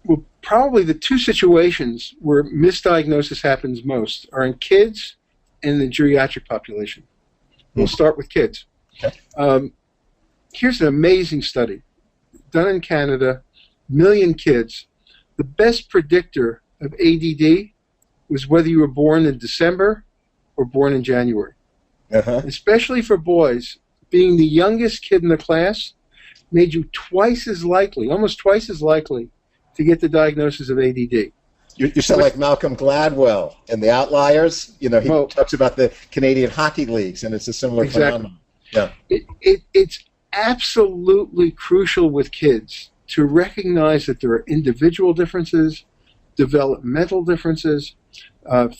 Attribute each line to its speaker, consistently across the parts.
Speaker 1: Well, probably the two situations where misdiagnosis happens most are in kids and the geriatric population. We'll start with kids.
Speaker 2: Okay.
Speaker 1: Here's an amazing study done in Canada, million kids. The best predictor of ADD was whether you were born in December or born in January. Especially for boys, being the youngest kid in the class made you twice as likely, almost twice as likely, to get the diagnosis of ADD.
Speaker 2: You sound like Malcolm Gladwell in The Outliers. You know, he talks about the Canadian hockey leagues, and it's a similar phenomenon. Yeah.
Speaker 1: It's absolutely crucial with kids to recognize that there are individual differences, developmental differences,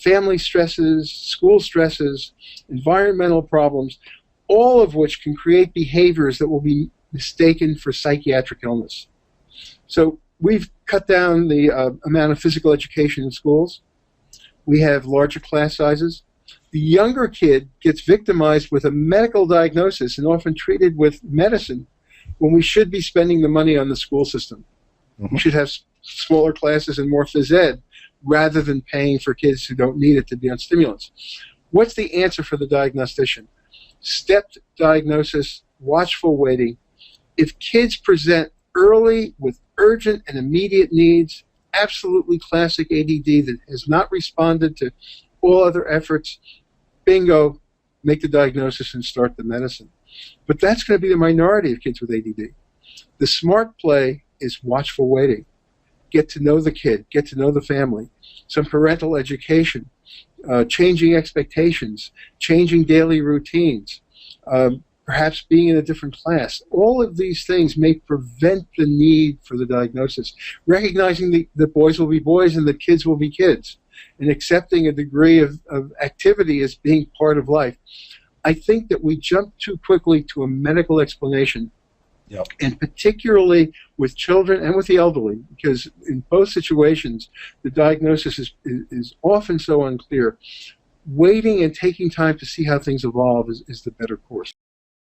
Speaker 1: family stresses, school stresses, environmental problems, all of which can create behaviors that will be mistaken for psychiatric illness. So we've cut down the amount of physical education in schools. We have larger class sizes. The younger kid gets victimized with a medical diagnosis and often treated with medicine when we should be spending the money on the school system. We should have smaller classes and more phys ed rather than paying for kids who don't need it to be on stimulants. What's the answer for the diagnostician? Stepped diagnosis, watchful waiting. If kids present early with urgent and immediate needs, absolutely classic ADD that has not responded to all other efforts, bingo, make the diagnosis and start the medicine. But that's going to be the minority of kids with ADD. The smart play is watchful waiting. Get to know the kid, get to know the family, some parental education, changing expectations, changing daily routines, perhaps being in a different class. All of these things may prevent the need for the diagnosis. Recognizing that boys will be boys and that kids will be kids, and accepting a degree of activity as being part of life. I think that we jump too quickly to a medical explanation, and particularly with children and with the elderly, because in both situations, the diagnosis is often so unclear. Waiting and taking time to see how things evolve is the better course.